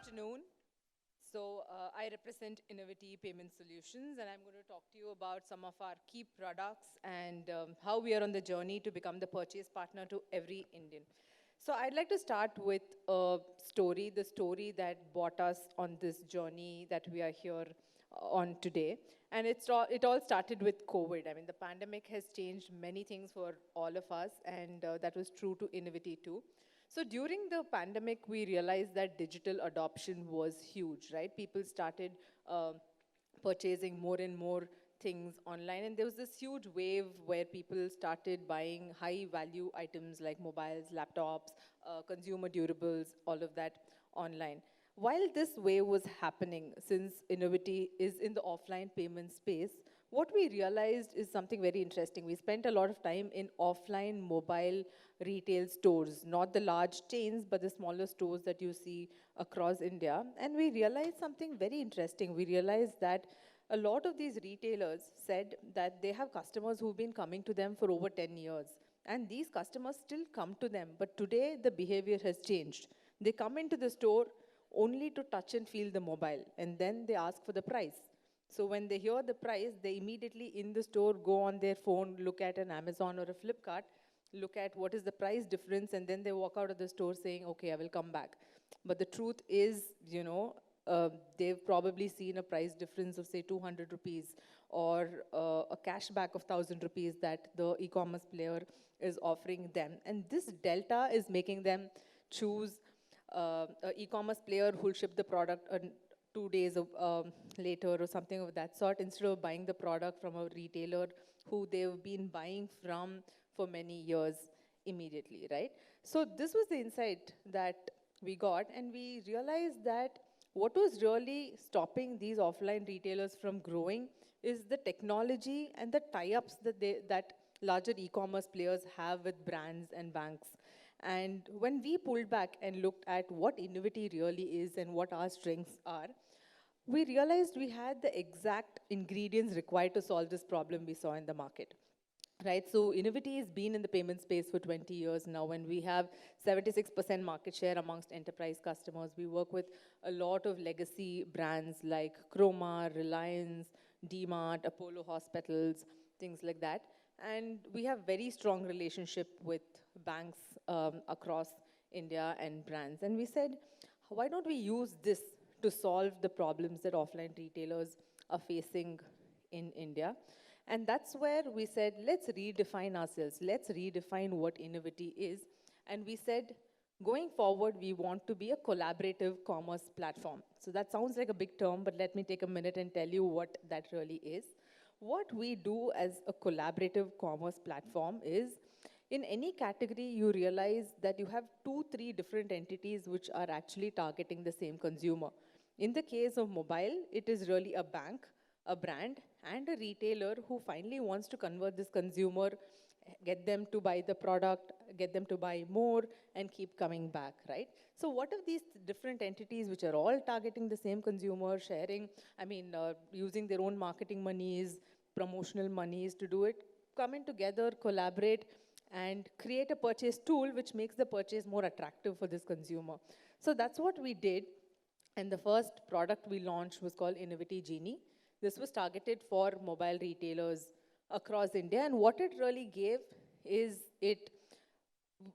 afternoon. I represent Innoviti Payment Solutions, and I'm going to talk to you about some of our key products and how we are on the journey to become the purchase partner to every Indian. So I'd like to start with a story, the story that brought us on this journey that we are here on today. And it all started with COVID. I mean, the pandemic has changed many things for all of us, and that was true to Innoviti too. So during the pandemic, we realized that digital adoption was huge, right? People started uh, purchasing more and more things online, and there was this huge wave where people started buying high value items like mobiles, laptops, consumer durables, all of that online. While this wave was happening, since Innoviti is in the offline payment space, what we realized is something very interesting. We spent a lot of time in offline mobile retail stores, not the large chains, but the smaller stores that you see across India. And we realized something very interesting. We realized that a lot of these retailers said that they have customers who've been coming to them for over 10 years. And these customers still come to them, but today the behavior has changed. They come into the store only to touch and feel the mobile, and then they ask for the price. So when they hear the price, they immediately in the store go on their phone, look at an Amazon or a Flipkart, look at what is the price difference, and then they walk out of the store saying, okay, I will come back. But the truth is, they've probably seen a price difference of say 200 rupees or a cashback of 1,000 rupees that the e-commerce player is offering them. And this delta is making them choose an e-commerce player who'll ship the product 2 days later or something of that sort, instead of buying the product from a retailer who they've been buying from for many years immediately, right? So this was the insight that we got, and we realized that what was really stopping these offline retailers from growing is the technology and the tie-ups that larger e-commerce players have with brands and banks. And when we pulled back and looked at what Innoviti really is and what our strengths are, we realized we had the exact ingredients required to solve this problem we saw in the market. Right, so Innoviti has been in the payment space for 20 years now, and we have 76% market share amongst enterprise customers. We work with a lot of legacy brands like Croma, Reliance, D-Mart, Apollo Hospitals, things like that. And we have very strong relationship with banks across India and brands. And we said, why don't we use this to solve the problems that offline retailers are facing in India? And that's where we said, let's redefine ourselves. Let's redefine what Innoviti is. And we said, going forward, we want to be a collaborative commerce platform. So that sounds like a big term, but let me take a minute and tell you what that really is. What we do as a collaborative commerce platform is, in any category, you realize that you have 2-3 different entities which are actually targeting the same consumer. In the case of mobile, it is really a bank, a brand, and a retailer who finally wants to convert this consumer, get them to buy the product, get them to buy more, and keep coming back, right? So what are these different entities which are all targeting the same consumer, using their own marketing monies, promotional monies to do it, coming together, collaborate, and create a purchase tool which makes the purchase more attractive for this consumer. So that's what we did. And the first product we launched was called Innoviti Genie. This was targeted for mobile retailers across India. And what it really gave is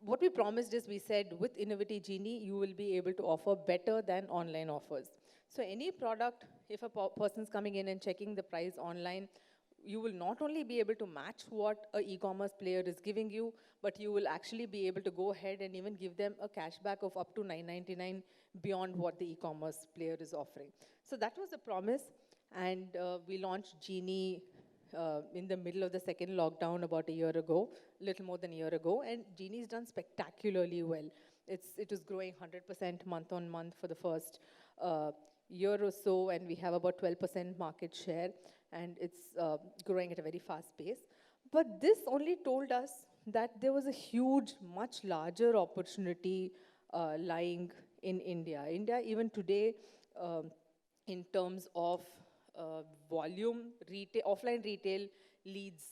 what we promised is we said, with Innoviti Genie, you will be able to offer better than online offers. So any product, if a person's coming in and checking the price online, you will not only be able to match what an e-commerce player is giving you, but you will actually be able to go ahead and even give them a cashback of up to $9.99 beyond what the e-commerce player is offering. So that was the promise. And we launched Genie in the middle of the second lockdown about a year ago, a little more than a year ago, and Genie's done spectacularly well. It was growing 100% month on month for the first year or so, and we have about 12% market share, and it's growing at a very fast pace. But this only told us that there was a huge, much larger opportunity lying in India. India, even today, in terms of volume, offline retail leads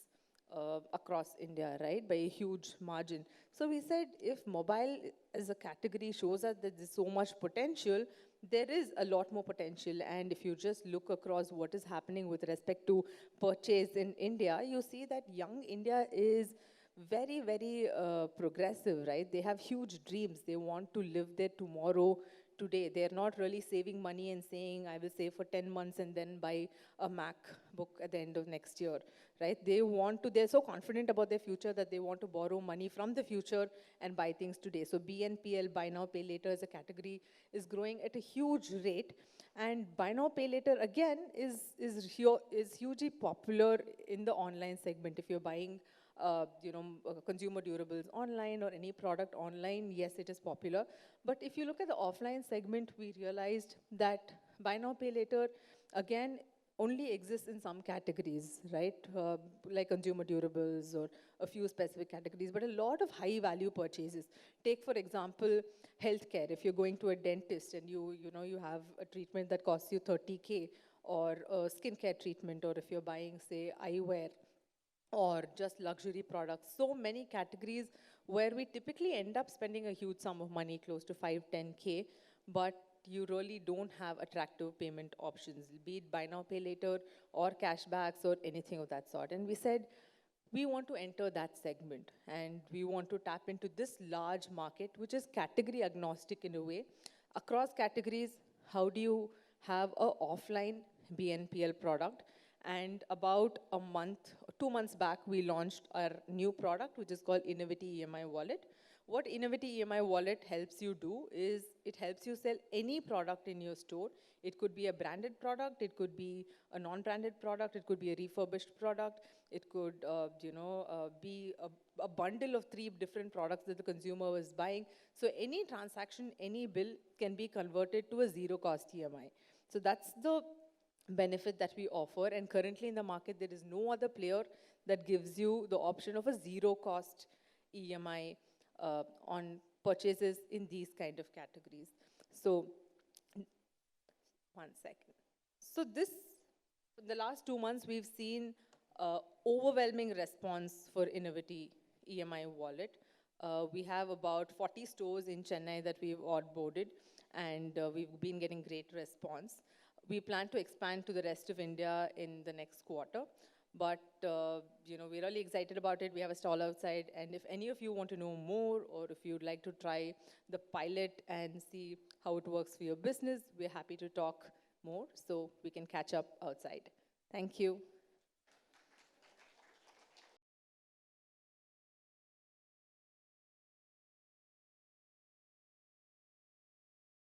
across India, right, by a huge margin. So we said if mobile as a category shows us that there's so much potential, there is a lot more potential. And if you just look across what is happening with respect to purchase in India, you see that young India is very, very progressive, right? They have huge dreams. They want to live their tomorrow today. They're not really saving money and saying, I will save for 10 months and then buy a MacBook at the end of next year, right? They're so confident about their future that they want to borrow money from the future and buy things today. So BNPL, buy now, pay later as a category is growing at a huge rate. And buy now, pay later again is hugely popular in the online segment. If you're buying consumer durables online or any product online, yes, it is popular. But if you look at the offline segment, we realized that buy now, pay later, again, only exists in some categories, right? Like consumer durables or a few specific categories, but a lot of high value purchases. Take, for example, healthcare. If you're going to a dentist and you have a treatment that costs you 30K, or a skincare treatment, or if you're buying, say, eyewear, or just luxury products. So many categories where we typically end up spending a huge sum of money, close to 5, 10K, but you really don't have attractive payment options, be it buy now, pay later, or cashbacks, or anything of that sort. And we said, we want to enter that segment, and we want to tap into this large market, which is category agnostic in a way. Across categories, how do you have a offline BNPL product? And about a month, 2 months back, we launched our new product, which is called Innoviti EMI Wallet. What Innoviti EMI Wallet helps you do is it helps you sell any product in your store. It could be a branded product, it could be a non-branded product, it could be a refurbished product, it could be a bundle of 3 different products that the consumer was buying. So any transaction, any bill can be converted to a zero-cost EMI. So that's the benefit that we offer, and currently in the market there is no other player that gives you the option of a zero cost EMI on purchases in these kind of categories. So one second. So in the last 2 months we've seen overwhelming response for Innoviti EMI Wallet. We have about 40 stores in Chennai that we've onboarded, and we've been getting great response. We plan to expand to the rest of India in the next quarter. But, we're really excited about it. We have a stall outside. And if any of you want to know more, or if you'd like to try the pilot and see how it works for your business, we're happy to talk more. So we can catch up outside. Thank you.